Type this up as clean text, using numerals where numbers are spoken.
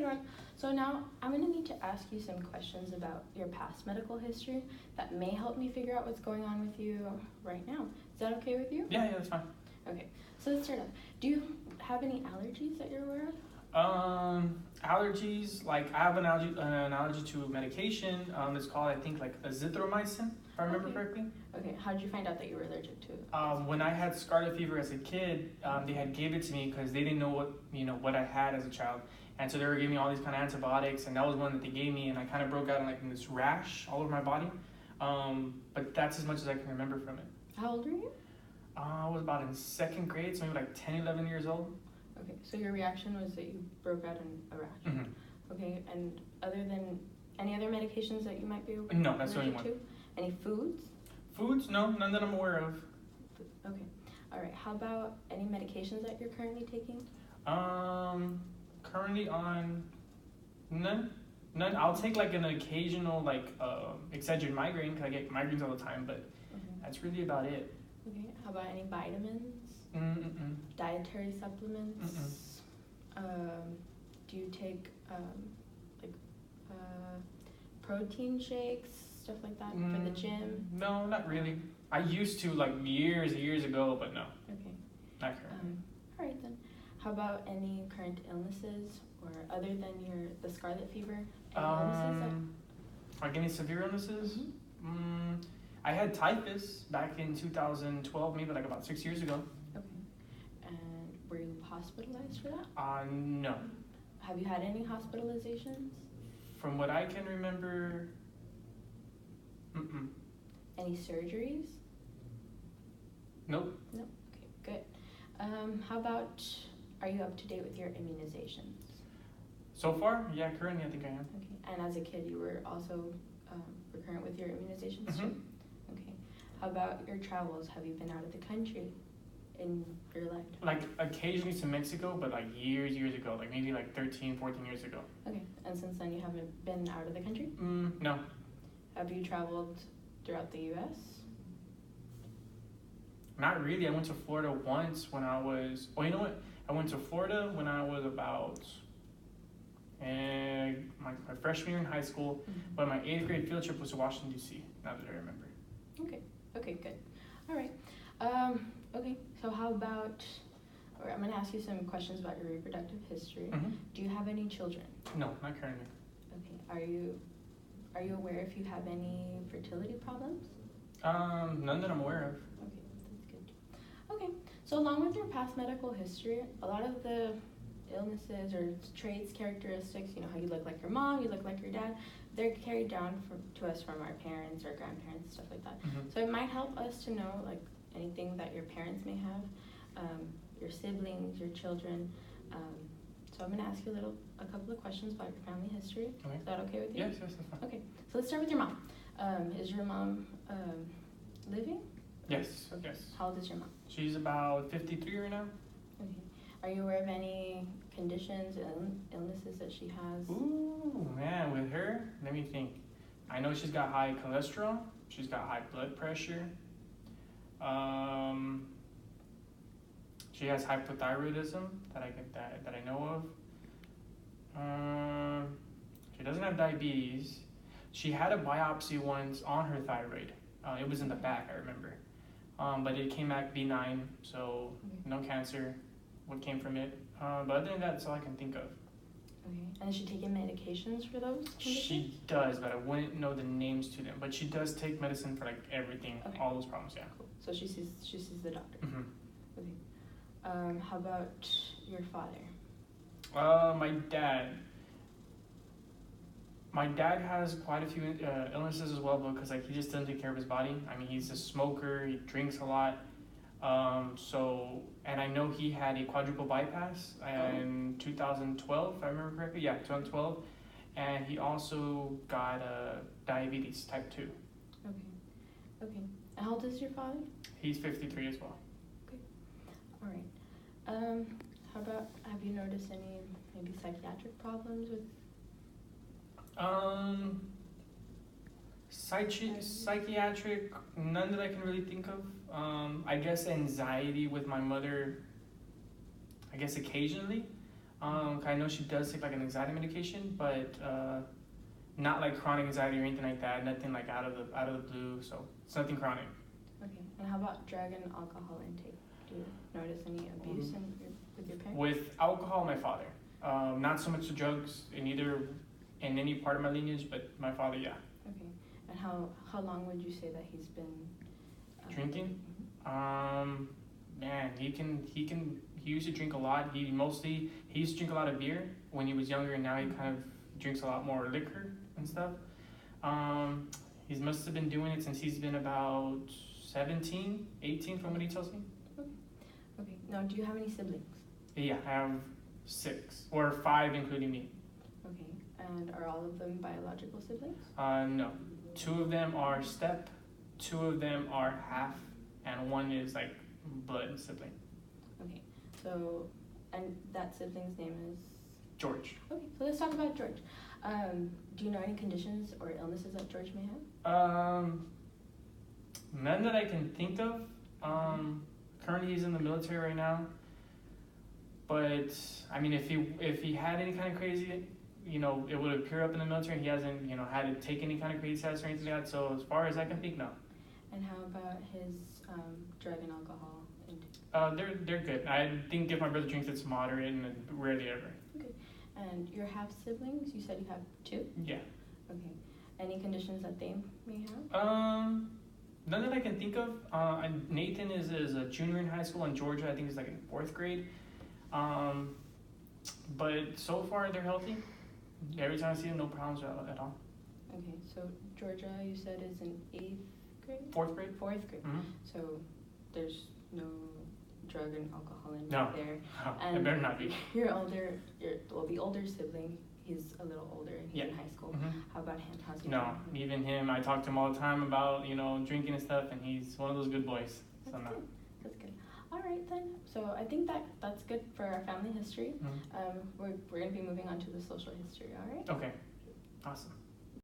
one. So now I'm going to need to ask you some questions about your past medical history that may help me figure out what's going on with you right now. Is that okay with you? Yeah, that's fine. Okay, so let's start off. Do you have any allergies that you're aware of? Allergies, like I have an allergy to medication. It's called, I think, like azithromycin, if I remember correctly. Okay, how did you find out that you were allergic to it? When I had scarlet fever as a kid, they had gave it to me because they didn't know what I had as a child, and so they were giving me all these kind of antibiotics, and that was one that they gave me, and I kind of broke out in this rash all over my body. But that's as much as I can remember from it. How old are you? I was about in second grade, so maybe like 10, 11 years old. Okay, so your reaction was that you broke out in a rash. Mm-hmm. Okay, and other than any other medications that you might be No, that's the only one. to? Any foods? Foods? No, none that I'm aware of. Okay, all right. How about any medications that you're currently taking? Currently on none. I'll take like an occasional Excedrin migraine because I get migraines all the time, but that's really about it. Okay, how about any vitamins? Dietary supplements? Do you take protein shakes, stuff like that for the gym? No, not really. I used to years ago, but no. Okay. Not currently. All right then. How about any current illnesses, or other than the scarlet fever? Any illnesses? Like any severe illnesses? I had typhus back in 2012, maybe like about 6 years ago. Okay. And were you hospitalized for that? No. Have you had any hospitalizations? From what I can remember, Any surgeries? Nope. Nope. Okay, good. How about, are you up to date with your immunizations? So far, yeah, currently I think I am. Okay, and as a kid you were also recurrent with your immunizations too? Okay. How about your travels? Have you been out of the country in your life? Like occasionally to Mexico, but like years ago, like maybe like 13, 14 years ago. Okay, and since then you haven't been out of the country? No. Have you traveled throughout the U.S.? Not really. I went to Florida once when I was, you know what? I went to Florida when I was about my freshman year in high school, but my 8th grade field trip was to Washington, D.C., now that I remember. Okay, good. All right. Okay, so how about, or I'm going to ask you some questions about your reproductive history. Do you have any children? No, not currently. Okay, are you aware if you have any fertility problems? None that I'm aware of. Okay, that's good. Okay, so along with your past medical history, a lot of the illnesses or traits, characteristics, how you look like your mom, you look like your dad, they're carried down to us from our parents or grandparents, stuff like that. So it might help us to know anything that your parents may have, your siblings, your children. So I'm going to ask you a couple of questions about your family history. Okay. Is that okay with you? Yes, that's fine. Okay, so let's start with your mom. Is your mom living? Yes. How old is your mom? She's about 53 right now. Okay. Are you aware of any conditions and illnesses that she has? Ooh, man, with her, let me think. I know she's got high cholesterol. She's got high blood pressure. She has hypothyroidism that I know of. She doesn't have diabetes. She had a biopsy once on her thyroid. It was in the back, I remember. But it came back benign, so no cancer. What came from it? But other than that, that's all I can think of. Okay. And is she taking medications for those conditions? She does, but I wouldn't know the names to them. But she does take medicine for everything, all those problems. Yeah. Cool. So she sees the doctor. Okay. How about your father? My dad has quite a few illnesses as well, because he just doesn't take care of his body. I mean, he's a smoker. He drinks a lot. And I know he had a quadruple bypass in 2012, if I remember correctly. Yeah, 2012. And he also got diabetes type 2. Okay. And how old is your father? He's 53 as well. Okay. All right. How about, have you noticed any maybe psychiatric problems with? Psychiatric, none that I can really think of. I guess anxiety with my mother, I guess occasionally. I know she does take like an anxiety medication, but not like chronic anxiety or anything like that. Nothing like out of the blue. So it's nothing chronic. Okay. And how about drug and alcohol intake? Do you notice any abuse with your parents? With alcohol, my father. Not so much the drugs in any part of my lineage, but my father, yeah. Okay. And how long would you say that he's been drinking? Mm-hmm. Man, he used to drink a lot. He used to drink a lot of beer when he was younger, and now he kind of drinks a lot more liquor and stuff. He must have been doing it since he's been about 17, 18 from what he tells me. Okay. Now, do you have any siblings? Yeah, I have 6 or 5 including me. Okay. And are all of them biological siblings? No. 2 of them are step, 2 of them are half, and 1 is like blood sibling. Okay. So, and that sibling's name is? George. Okay, so let's talk about George. Do you know any conditions or illnesses that George may have? None that I can think of. Currently he's in the military right now. But I mean, if he had any kind of crazy, it would appear up in the military. He hasn't, had to take any kind of crazy tests or anything like that. So as far as I can think, no. And how about his drug and alcohol intake? They're good. I think if my brother drinks, it's moderate and rarely ever. Okay. And your half siblings, you said you have 2? Yeah. Okay. Any conditions that they may have? None that I can think of. Nathan is a junior in high school, and Georgia I think is like in 4th grade. But so far they're healthy. Every time I see them, no problems at all. Okay, so Georgia, you said, is in 8th grade? 4th grade. 4th grade. Mm-hmm. So there's no drug and alcohol in No. there. No, And it better not be. the older sibling, he's a little older and he's in high school. Mm-hmm. How about him? How's he No, doing? even him. I talk to him all the time about drinking and stuff, and he's one of those good boys. So That's no. good. That's good. All right then. So I think that's good for our family history. Mm-hmm. We're gonna be moving on to the social history. All right. Okay. Awesome.